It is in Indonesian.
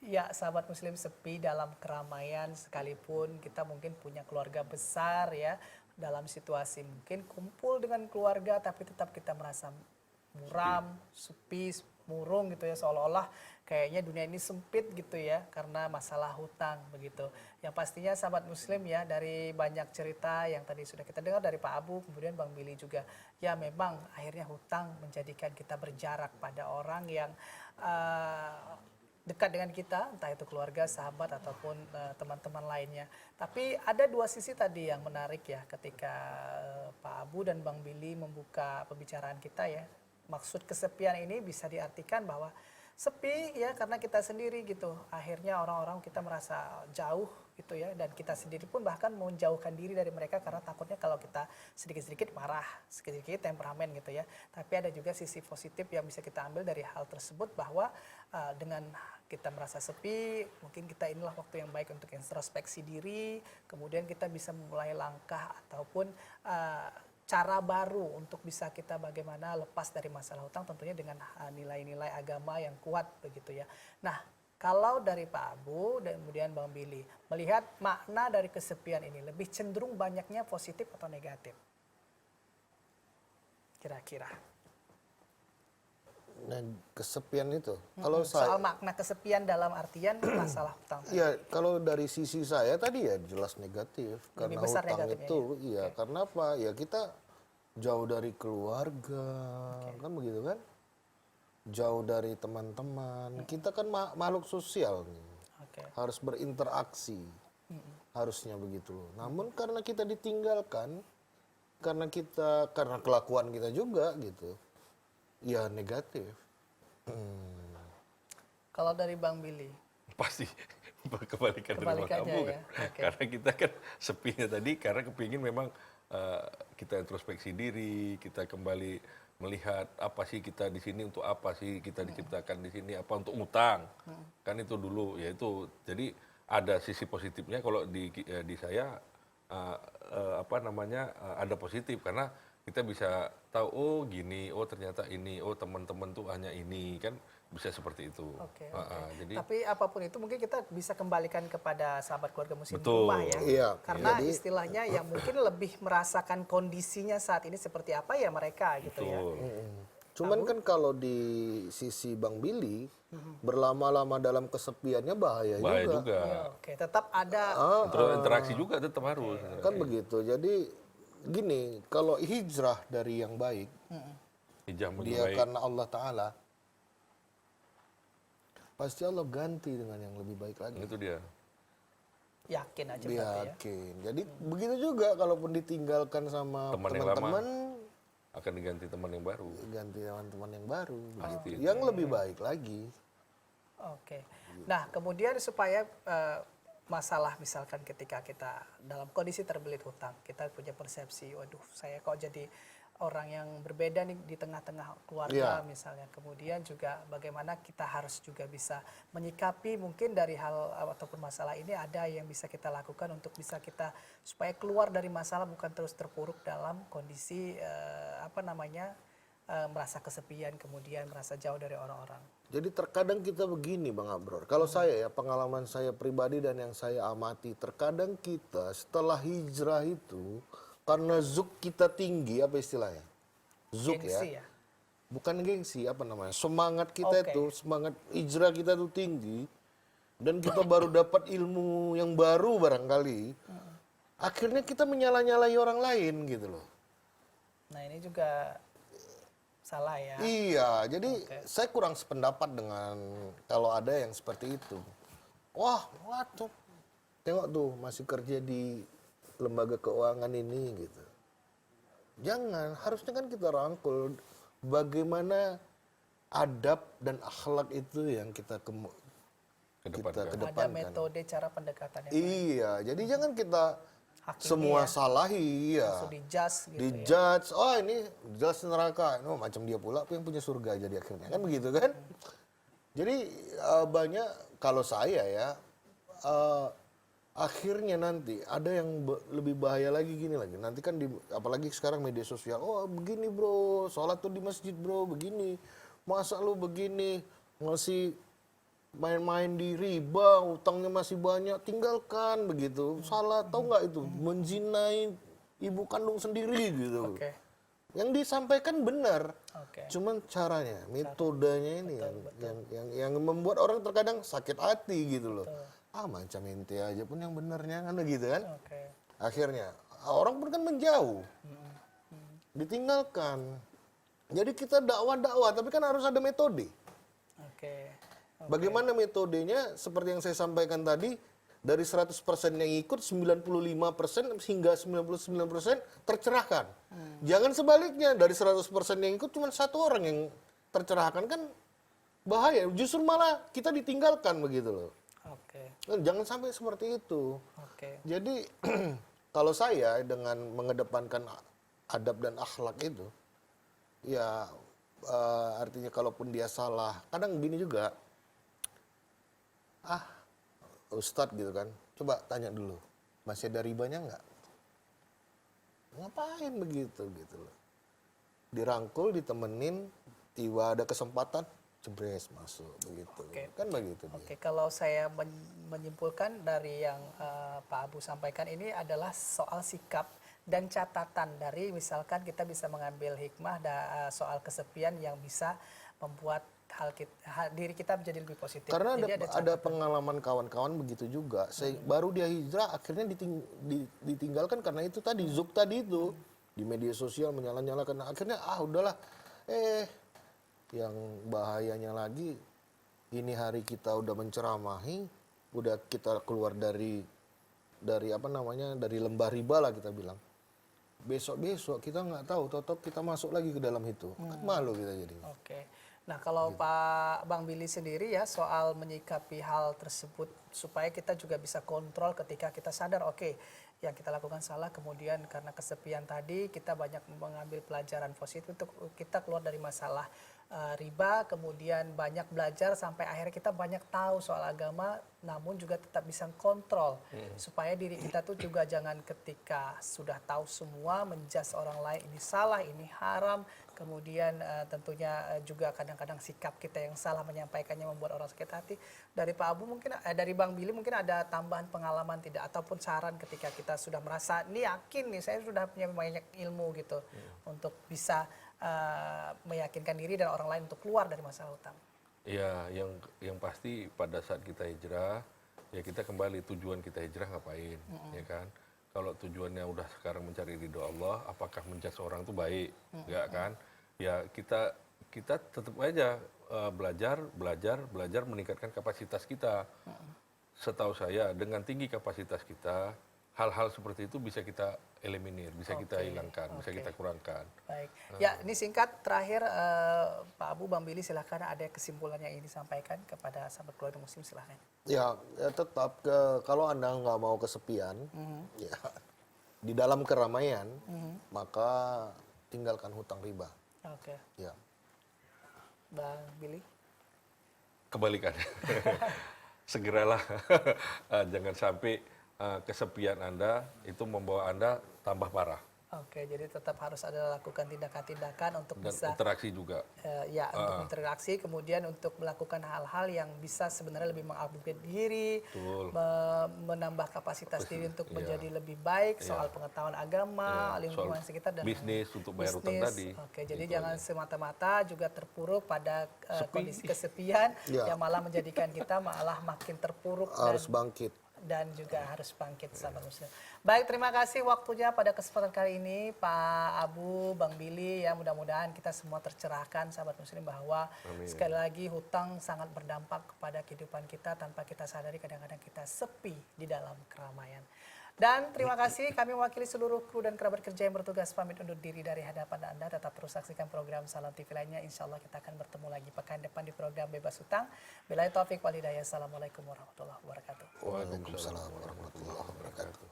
Ya, sahabat muslim sepi dalam keramaian sekalipun kita mungkin punya keluarga besar ya, dalam situasi mungkin kumpul dengan keluarga tapi tetap kita merasa Sepi. muram, sepi, murung gitu ya, seolah-olah kayaknya dunia ini sempit gitu ya karena masalah hutang begitu. Yang pastinya sahabat muslim ya, dari banyak cerita yang tadi sudah kita dengar dari Pak Abu kemudian Bang Billy juga, ya memang akhirnya hutang menjadikan kita berjarak pada orang yang dekat dengan kita, entah itu keluarga, sahabat ataupun teman-teman lainnya. Tapi ada dua sisi tadi yang menarik ya ketika Pak Abu dan Bang Billy membuka pembicaraan kita ya. Maksud kesepian ini bisa diartikan bahwa sepi ya karena kita sendiri gitu. Akhirnya orang-orang kita merasa jauh gitu ya, dan kita sendiri pun bahkan menjauhkan diri dari mereka karena takutnya kalau kita sedikit-sedikit marah, sedikit-sedikit temperamen gitu ya. Tapi ada juga sisi positif yang bisa kita ambil dari hal tersebut, bahwa dengan kita merasa sepi, mungkin kita inilah waktu yang baik untuk introspeksi diri, kemudian kita bisa memulai langkah ataupun cara baru untuk bisa kita bagaimana lepas dari masalah hutang, tentunya dengan nilai-nilai agama yang kuat begitu ya. Nah, kalau dari Pak Abu dan kemudian Bang Billy melihat makna dari kesepian ini lebih cenderung banyaknya positif atau negatif? Kira-kira. Nah, kesepian itu. Kalau saya, Soal makna kesepian dalam artian masalah hutang tadi. ya kalau dari sisi saya tadi ya jelas negatif. Lebih Karena besar hutang negatifnya itu, ya? iya. Oke. Karena apa? Ya kita jauh dari keluarga, kan begitu kan? Jauh dari teman-teman. Kita kan makhluk sosial nih. Oke. Harus berinteraksi. Harusnya begitu. Namun karena kita ditinggalkan, karena kelakuan kita juga gitu. Ya negatif. Kalau dari Bang Billy, Pasti kebalikan dari Bang Kebalikannya Abu ya, kan. oke. Karena kita kan sepinya tadi karena kepingin memang kita introspeksi diri, kita kembali melihat apa sih kita di sini, untuk apa sih kita diciptakan di sini, apa untuk utang. Kan itu dulu ya itu. Jadi ada sisi positifnya kalau di saya apa namanya ada positif karena kita bisa tahu oh gini, oh ternyata ini, oh teman-teman tuh hanya ini kan bisa seperti itu. oke, Jadi tapi apapun itu mungkin kita bisa kembalikan kepada sahabat keluarga muslim di betul. rumah ya. Iya, Karena jadi istilahnya yang mungkin lebih merasakan kondisinya saat ini seperti apa ya mereka gitu ya. Betul. cuman kan kalau di sisi Bang Billy, berlama-lama dalam kesepiannya bahaya Bahaya juga. juga. Ya, oke, tetap ada Interaksi juga tetap harus. Kan begitu. Jadi gini, kalau hijrah dari yang baik, Hijrah menuju dia baik. karena Allah Ta'ala, pasti Allah ganti dengan yang lebih baik lagi. Itu dia. yakin aja berarti ya. Yakin. Jadi begitu juga kalaupun ditinggalkan sama Teman yang lama. teman-teman, Akan diganti teman yang baru. ganti teman-teman yang baru. Pasti begitu. itu. Yang lebih baik lagi. Oke. Nah, kemudian supaya masalah misalkan ketika kita dalam kondisi terbelit hutang, kita punya persepsi, waduh, saya kok jadi orang yang berbeda nih di tengah-tengah keluarga Iya. misalnya. Kemudian juga bagaimana kita harus juga bisa menyikapi mungkin dari hal ataupun masalah ini, ada yang bisa kita lakukan untuk bisa kita supaya keluar dari masalah, bukan terus terpuruk dalam kondisi merasa kesepian, kemudian merasa jauh dari orang-orang. Jadi terkadang kita begini Bang Abror. Kalau saya ya, pengalaman saya pribadi dan yang saya amati, terkadang kita setelah hijrah itu, karena zuk kita tinggi, apa istilahnya? Zuk Gengsi ya. Bukan gengsi, apa namanya? Semangat kita Oke. itu, semangat hijrah kita itu tinggi. Dan kita baru dapat ilmu yang baru barangkali. Akhirnya kita menyalah-nyalahi orang lain gitu loh. Nah, ini juga salah ya. Iya, jadi saya kurang sependapat dengan kalau ada yang seperti itu. Wah, tuh. Tengok tuh masih kerja di lembaga keuangan ini gitu. Jangan, harusnya kan kita rangkul bagaimana adab dan akhlak itu yang kita Kedepankan. kedepankan. Ada metode cara pendekatannya. Iya, jadi jangan kita Hakimi semua ya. salahi, iya. Langsung dijudge gitu ya. Dijudge, oh ini jelas neraka, no, macam dia pula yang punya surga jadi akhirnya kan begitu kan. Jadi banyak kalau saya ya akhirnya nanti ada yang lebih bahaya lagi gini lagi. Nanti kan apalagi sekarang media sosial, oh begini bro, sholat tuh di masjid bro, begini, masa lu begini masih main-main di riba, utangnya masih banyak, tinggalkan begitu. Salah tahu nggak itu? Menzinai ibu kandung sendiri gitu. Oke. Yang disampaikan benar, Oke. cuman caranya, metodenya ini yang membuat orang terkadang sakit hati gitu loh. Macam ente aja pun yang benernya kan gitu kan. Oke. Akhirnya orang pun kan menjauh, ditinggalkan. Jadi kita dakwah-dakwah, tapi kan harus ada metode. Oke. Bagaimana metodenya? Seperti yang saya sampaikan tadi, dari 100% yang ikut, 95% hingga 99% tercerahkan. Jangan sebaliknya, dari 100% yang ikut cuma satu orang yang tercerahkan, kan bahaya. Justru malah kita ditinggalkan begitu loh. Oke. Jangan sampai seperti itu. Oke. Jadi kalau saya dengan mengedepankan adab dan akhlak itu, ya artinya kalaupun dia salah, kadang gini juga, Ustadz gitu kan, coba tanya dulu, masih ada ribanya nggak? Ngapain begitu gitu loh. Dirangkul, ditemenin, tiba ada kesempatan, jebres masuk begitu. Oke. Kan begitu dia. Oke, kalau saya menyimpulkan dari yang Pak Abu sampaikan ini adalah soal sikap dan catatan dari misalkan kita bisa mengambil hikmah soal kesepian yang bisa membuat diri kita menjadi lebih positif. Karena Jadi ada pengalaman kawan-kawan begitu juga. Baru dia hijrah akhirnya ditinggalkan karena itu tadi, zuk tadi itu. Di media sosial menyala-nyalakan. Akhirnya udahlah. Yang bahayanya lagi, ini hari kita udah menceramahi, udah kita keluar dari apa namanya, dari lembah riba lah kita bilang. Besok-besok kita nggak tahu, totok kita masuk lagi ke dalam itu. Kan malu kita jadi. Oke. Nah, kalau Pak Bang Billy sendiri ya soal menyikapi hal tersebut supaya kita juga bisa kontrol ketika kita sadar oke, yang kita lakukan salah, kemudian karena kesepian tadi kita banyak mengambil pelajaran positif untuk kita keluar dari masalah riba, kemudian banyak belajar sampai akhirnya kita banyak tahu soal agama, namun juga tetap bisa kontrol supaya diri kita tuh juga jangan ketika sudah tahu semua menjudge orang lain ini salah, ini haram, kemudian tentunya juga kadang-kadang sikap kita yang salah menyampaikannya membuat orang sakit hati. Dari Pak Abu mungkin, dari Bang Billy mungkin ada tambahan pengalaman tidak ataupun saran ketika kita sudah merasa ini yakin nih saya sudah punya banyak ilmu gitu untuk bisa meyakinkan diri dan orang lain untuk keluar dari masalah hutang. Ya, yang pasti pada saat kita hijrah, ya kita kembali tujuan kita hijrah ngapain, ya kan? Kalau tujuannya udah sekarang mencari ridho Allah, apakah menjudge orang itu baik, enggak kan? Ya kita tetap aja belajar meningkatkan kapasitas kita. Setahu saya dengan tinggi kapasitas kita, hal-hal seperti itu bisa kita eliminir, bisa kita hilangkan, bisa kita kurangkan. Baik. Ya, ini singkat terakhir Pak Abu, Bang Billy silahkan ada kesimpulan yang ingin disampaikan kepada sahabat keluarga muslim, silahkan. Ya tetap kalau Anda nggak mau kesepian, ya di dalam keramaian, maka tinggalkan hutang riba. Oke. Ya. Bang Billy? Kebalikannya. Segeralah jangan sampai kesepian Anda itu membawa Anda tambah parah. Oke, jadi tetap harus ada lakukan tindakan-tindakan untuk Dan bisa interaksi juga. untuk interaksi, kemudian untuk melakukan hal-hal yang bisa sebenarnya lebih mengupgrade diri, menambah kapasitas diri untuk menjadi lebih baik soal pengetahuan agama, lingkungan sekitar dan bisnis untuk bayar utang tadi. Oke, jadi jangan semata-mata juga terpuruk pada kondisi kesepian yang malah menjadikan kita malah makin terpuruk Harus bangkit. dan juga harus bangkit sahabat muslim. Baik, terima kasih waktunya pada kesempatan kali ini Pak Abu, Bang Billy, ya mudah-mudahan kita semua tercerahkan sahabat muslim bahwa sekali lagi hutang sangat berdampak kepada kehidupan kita tanpa kita sadari kadang-kadang kita sepi di dalam keramaian. Dan terima kasih kami mewakili seluruh kru dan kerabat kerja yang bertugas pamit undur diri dari hadapan Anda. Tetap terus saksikan program Salam TV lainnya. Insya Allah kita akan bertemu lagi pekan depan di program Bebas Hutang. Billahi taufiq wal hidayah. Assalamualaikum warahmatullahi wabarakatuh. Waalaikumsalam warahmatullahi wabarakatuh.